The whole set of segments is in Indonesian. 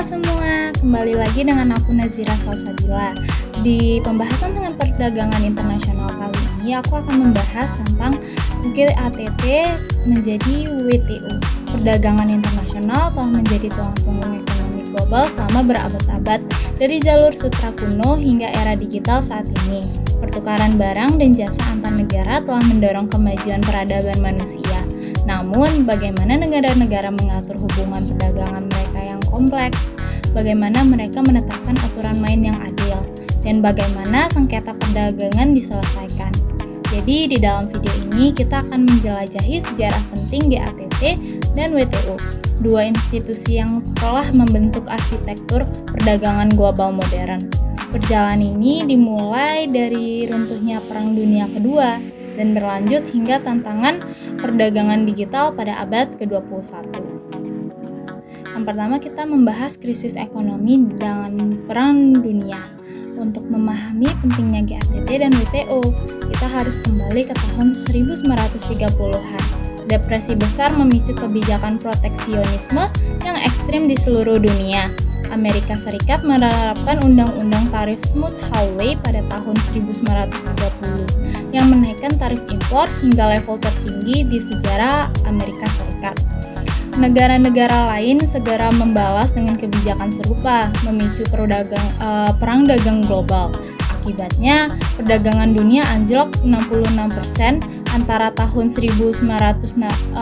Halo semua, kembali lagi dengan aku Nazira Salsabila. Di pembahasan dengan perdagangan internasional kali ini, aku akan membahas tentang GATT menjadi WTO. Perdagangan internasional telah menjadi tulang punggung ekonomi global selama berabad-abad, dari jalur sutra kuno hingga era digital saat ini. Pertukaran barang dan jasa antar negara telah mendorong kemajuan peradaban manusia. Namun, bagaimana negara-negara mengatur hubungan perdagangan mereka yang kompleks? Bagaimana mereka menetapkan aturan main yang adil? Dan bagaimana sengketa perdagangan diselesaikan? Jadi, di dalam video ini kita akan menjelajahi sejarah penting GATT dan WTO, dua institusi yang telah membentuk arsitektur perdagangan global modern. Perjalanan ini dimulai dari runtuhnya Perang Dunia Kedua dan berlanjut hingga tantangan perdagangan digital pada abad ke-21. Yang pertama, kita membahas krisis ekonomi dan perang dunia. Untuk memahami pentingnya GATT dan WTO, kita harus kembali ke tahun 1930-an. Depresi besar memicu kebijakan proteksionisme yang ekstrim di seluruh dunia. Amerika Serikat menerapkan Undang-Undang Tarif Smoot-Hawley pada tahun 1930 yang menaikkan tarif impor hingga level tertinggi di sejarah Amerika Serikat. Negara-negara lain segera membalas dengan kebijakan serupa, memicu perang dagang global. Akibatnya, perdagangan dunia anjlok 66% antara tahun 1929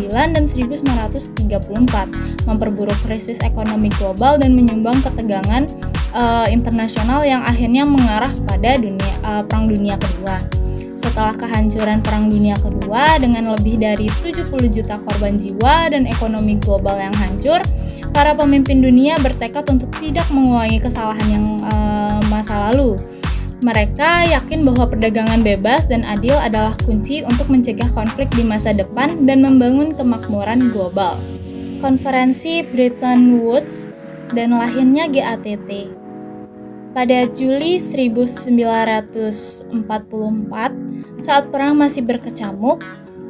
dan 1934, memperburuk krisis ekonomi global dan menyumbang ketegangan internasional yang akhirnya mengarah pada Perang Dunia Kedua. Setelah kehancuran Perang Dunia Kedua dengan lebih dari 70 juta korban jiwa dan ekonomi global yang hancur, para pemimpin dunia bertekad untuk tidak mengulangi kesalahan yang masa lalu. Mereka yakin bahwa perdagangan bebas dan adil adalah kunci untuk mencegah konflik di masa depan dan membangun kemakmuran global. Konferensi Bretton Woods dan lahirnya GATT. Pada Juli 1944, saat perang masih berkecamuk,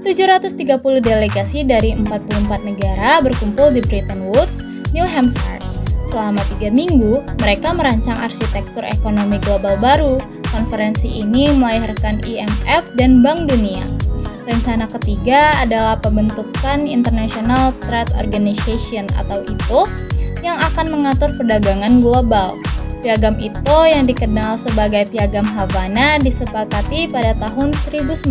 730 delegasi dari 44 negara berkumpul di Bretton Woods, New Hampshire. Selama 3 minggu, mereka merancang arsitektur ekonomi global baru. Konferensi ini melahirkan IMF dan Bank Dunia. Rencana ketiga adalah pembentukan International Trade Organization atau ITO yang akan mengatur perdagangan global. Piagam ITO yang dikenal sebagai Piagam Havana disepakati pada tahun 1948.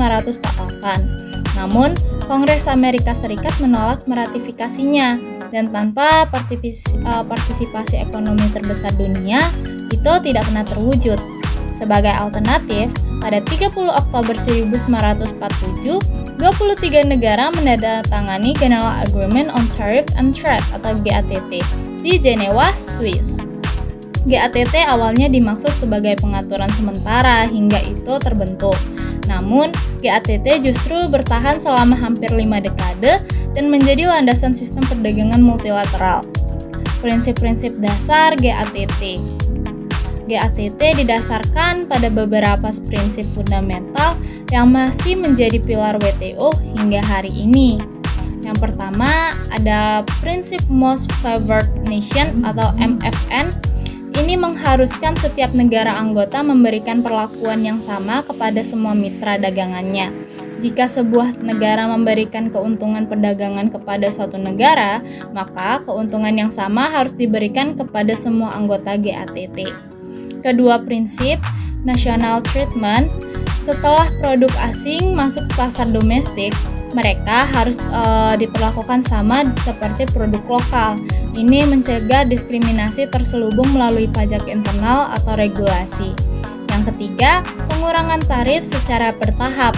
Namun, Kongres Amerika Serikat menolak meratifikasinya, dan tanpa partisipasi ekonomi terbesar dunia, itu tidak pernah terwujud. Sebagai alternatif, pada 30 Oktober 1947, 23 negara menandatangani General Agreement on Tariff and Trade atau GATT di Jenewa, Swiss. GATT awalnya dimaksud sebagai pengaturan sementara hingga itu terbentuk. Namun, GATT justru bertahan selama hampir 5 dekade dan menjadi landasan sistem perdagangan multilateral. Prinsip-prinsip dasar GATT. GATT didasarkan pada beberapa prinsip fundamental yang masih menjadi pilar WTO hingga hari ini. Yang pertama, ada prinsip Most Favored Nation atau MFN. Ini mengharuskan setiap negara anggota memberikan perlakuan yang sama kepada semua mitra dagangannya. Jika sebuah negara memberikan keuntungan perdagangan kepada satu negara, maka keuntungan yang sama harus diberikan kepada semua anggota GATT. Kedua prinsip, National Treatment. Setelah produk asing masuk pasar domestik, mereka harus diperlakukan sama seperti produk lokal. Ini mencegah diskriminasi terselubung melalui pajak internal atau regulasi. Yang ketiga, pengurangan tarif secara bertahap.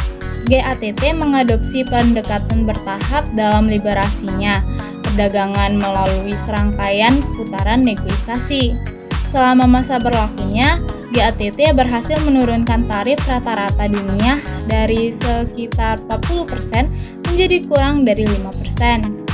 GATT mengadopsi pendekatan bertahap dalam liberasinya, perdagangan melalui serangkaian putaran negosiasi. Selama masa berlakunya, GATT berhasil menurunkan tarif rata-rata dunia dari sekitar 40% menjadi kurang dari 5%.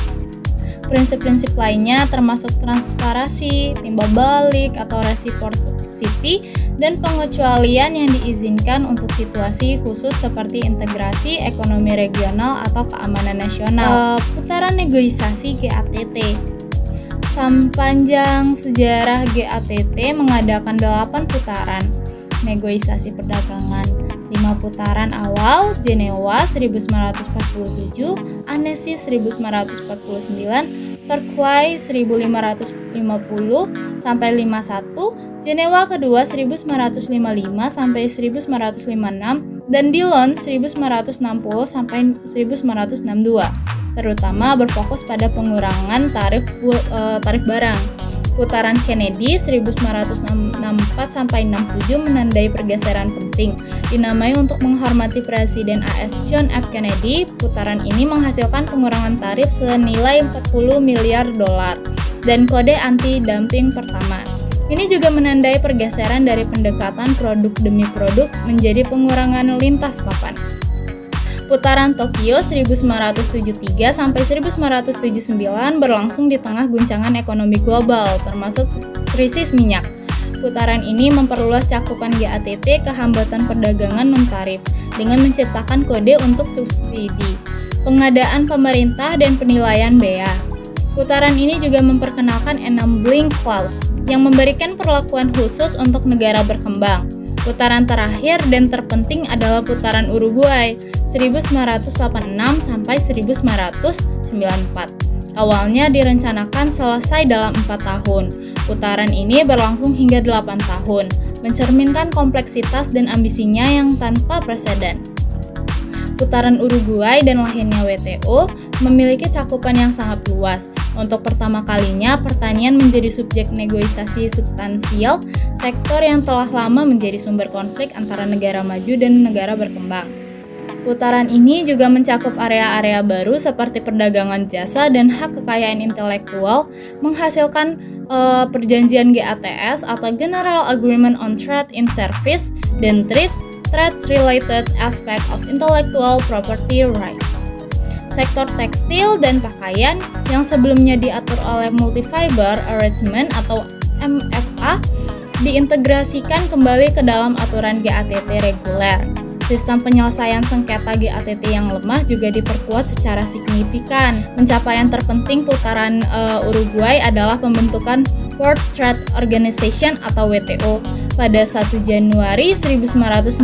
Prinsip-prinsip lainnya termasuk transparansi, timbal balik atau reciprocity, dan pengecualian yang diizinkan untuk situasi khusus seperti integrasi ekonomi regional atau keamanan nasional. Putaran negosiasi GATT. Sepanjang sejarah GATT mengadakan 8 putaran negosiasi perdagangan. 5 putaran awal, Jenewa 1947, Annecy 1949, Torquay 1550 sampai 51, Jenewa kedua 1955 sampai 1956, dan Dillon 1960 sampai 1962, terutama berfokus pada pengurangan tarif barang. Putaran Kennedy 1964 sampai 67 menandai pergeseran penting, dinamai untuk menghormati Presiden AS John F. Kennedy. Putaran ini menghasilkan pengurangan tarif senilai 40 miliar dolar dan kode anti-dumping pertama. Ini juga menandai pergeseran dari pendekatan produk demi produk menjadi pengurangan lintas papan. Putaran Tokyo 1973 sampai 1979 berlangsung di tengah guncangan ekonomi global, termasuk krisis minyak. Putaran ini memperluas cakupan GATT ke hambatan perdagangan non-tarif dengan menciptakan kode untuk subsidi, pengadaan pemerintah, dan penilaian bea. Putaran ini juga memperkenalkan enabling clause yang memberikan perlakuan khusus untuk negara berkembang. Putaran terakhir dan terpenting adalah putaran Uruguay 1986 sampai 1994. Awalnya direncanakan selesai dalam 4 tahun. Putaran ini berlangsung hingga 8 tahun, mencerminkan kompleksitas dan ambisinya yang tanpa preseden. Putaran Uruguay dan lahirnya WTO memiliki cakupan yang sangat luas. Untuk pertama kalinya, pertanian menjadi subjek negosiasi substansial, sektor yang telah lama menjadi sumber konflik antara negara maju dan negara berkembang. Putaran ini juga mencakup area-area baru seperti perdagangan jasa dan hak kekayaan intelektual, menghasilkan perjanjian GATS atau General Agreement on Trade in Service dan TRIPS, Trade-Related Aspect of Intellectual Property Rights. Sektor tekstil dan pakaian yang sebelumnya diatur oleh Multi-Fiber Arrangement atau MFA diintegrasikan kembali ke dalam aturan GATT reguler. Sistem penyelesaian sengketa GATT yang lemah juga diperkuat secara signifikan. Pencapaian terpenting putaran Uruguay adalah pembentukan World Trade Organization atau WTO. Pada 1 Januari 1995,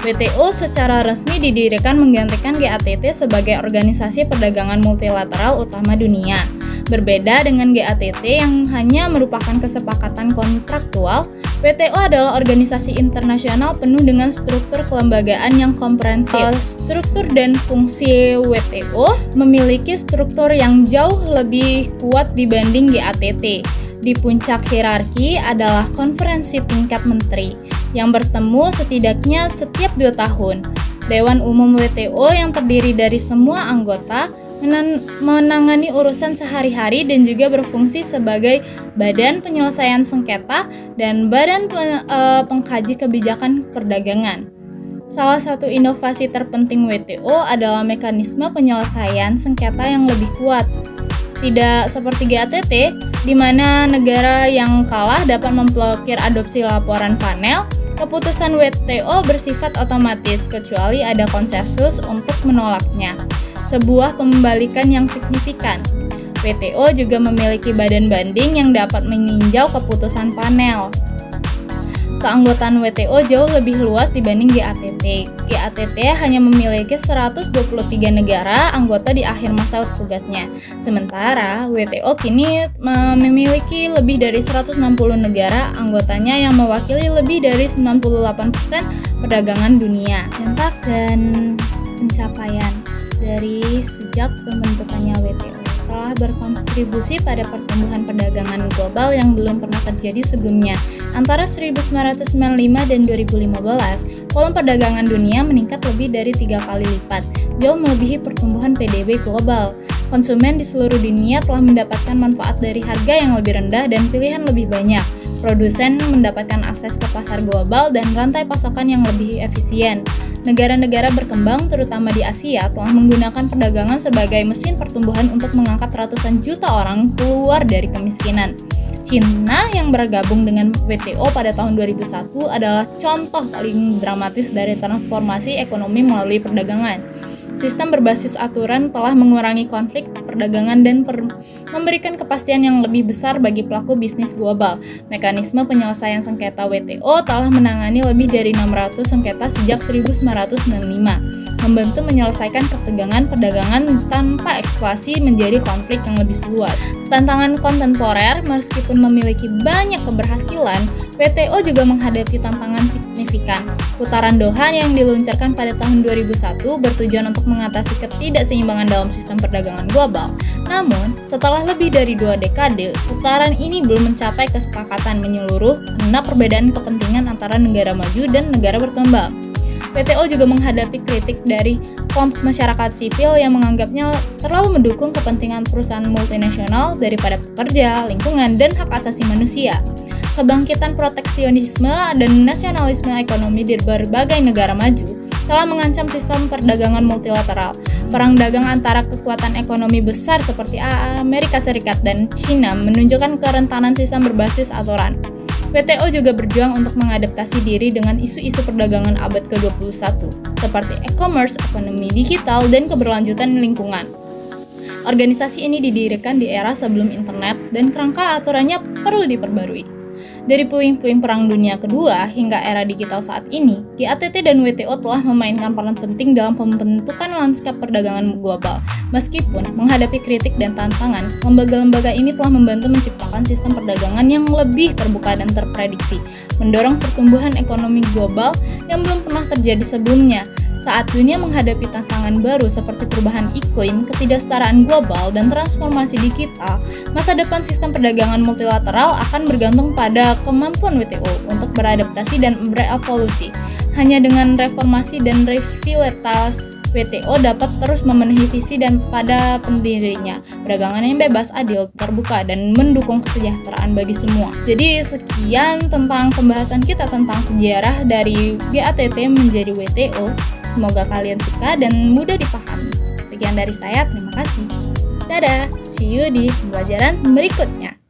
WTO secara resmi didirikan menggantikan GATT sebagai organisasi perdagangan multilateral utama dunia. Berbeda dengan GATT yang hanya merupakan kesepakatan kontraktual, WTO adalah organisasi internasional penuh dengan struktur kelembagaan yang komprehensif. Struktur dan fungsi WTO memiliki struktur yang jauh lebih kuat dibanding GATT. Di puncak hierarki adalah konferensi tingkat menteri yang bertemu setidaknya setiap 2 tahun. Dewan Umum WTO yang terdiri dari semua anggota menangani urusan sehari-hari dan juga berfungsi sebagai badan penyelesaian sengketa dan badan pengkaji kebijakan perdagangan. Salah satu inovasi terpenting WTO adalah mekanisme penyelesaian sengketa yang lebih kuat. Tidak seperti GATT, di mana negara yang kalah dapat memblokir adopsi laporan panel, keputusan WTO bersifat otomatis kecuali ada konsensus untuk menolaknya. Sebuah pembalikan yang signifikan. WTO juga memiliki badan banding yang dapat meninjau keputusan panel. Keanggotaan WTO jauh lebih luas dibanding GATT. GATT hanya memiliki 123 negara anggota di akhir masa tugasnya. Sementara WTO kini memiliki lebih dari 160 negara anggotanya yang mewakili lebih dari 98% perdagangan dunia. Dampak dan pencapaian dari sejak pembentukannya WTO telah berkontribusi pada pertumbuhan perdagangan global yang belum pernah terjadi sebelumnya. Antara 1995 dan 2015, volume perdagangan dunia meningkat lebih dari 3 kali lipat, jauh melebihi pertumbuhan PDB global. Konsumen di seluruh dunia telah mendapatkan manfaat dari harga yang lebih rendah dan pilihan lebih banyak. Produsen mendapatkan akses ke pasar global dan rantai pasokan yang lebih efisien. Negara-negara berkembang, terutama di Asia, telah menggunakan perdagangan sebagai mesin pertumbuhan untuk mengangkat ratusan juta orang keluar dari kemiskinan. Cina yang bergabung dengan WTO pada tahun 2001 adalah contoh paling dramatis dari transformasi ekonomi melalui perdagangan. Sistem berbasis aturan telah mengurangi konflik perdagangan dan memberikan kepastian yang lebih besar bagi pelaku bisnis global. Mekanisme penyelesaian sengketa WTO telah menangani lebih dari 600 sengketa sejak 1995, membantu menyelesaikan ketegangan perdagangan tanpa eskalasi menjadi konflik yang lebih luas. Tantangan kontemporer, meskipun memiliki banyak keberhasilan, WTO juga menghadapi tantangan signifikan. Putaran Doha yang diluncurkan pada tahun 2001 bertujuan untuk mengatasi ketidakseimbangan dalam sistem perdagangan global. Namun, setelah lebih dari 2 dekade, putaran ini belum mencapai kesepakatan menyeluruh karena perbedaan kepentingan antara negara maju dan negara berkembang. WTO juga menghadapi kritik dari kelompok masyarakat sipil yang menganggapnya terlalu mendukung kepentingan perusahaan multinasional daripada pekerja, lingkungan, dan hak asasi manusia. Kebangkitan proteksionisme dan nasionalisme ekonomi di berbagai negara maju telah mengancam sistem perdagangan multilateral. Perang dagang antara kekuatan ekonomi besar seperti Amerika Serikat dan China menunjukkan kerentanan sistem berbasis aturan. WTO juga berjuang untuk mengadaptasi diri dengan isu-isu perdagangan abad ke-21, seperti e-commerce, ekonomi digital, dan keberlanjutan lingkungan. Organisasi ini didirikan di era sebelum internet dan kerangka aturannya perlu diperbarui. Dari puing-puing Perang Dunia Kedua hingga era digital saat ini, GATT dan WTO telah memainkan peran penting dalam pembentukan lanskap perdagangan global. Meskipun menghadapi kritik dan tantangan, lembaga-lembaga ini telah membantu menciptakan sistem perdagangan yang lebih terbuka dan terprediksi, mendorong pertumbuhan ekonomi global yang belum pernah terjadi sebelumnya. Saat dunia menghadapi tantangan baru seperti perubahan iklim, ketidaksetaraan global, dan transformasi digital, masa depan sistem perdagangan multilateral akan bergantung pada kemampuan WTO untuk beradaptasi dan berevolusi. Hanya dengan reformasi dan revitalisasi WTO dapat terus memenuhi visi dan pada pendirinya, perdagangan yang bebas, adil, terbuka, dan mendukung kesejahteraan bagi semua. Jadi sekian tentang pembahasan kita tentang sejarah dari GATT menjadi WTO. Semoga kalian suka dan mudah dipahami. Sekian dari saya, terima kasih. Dadah, see you di pembelajaran berikutnya.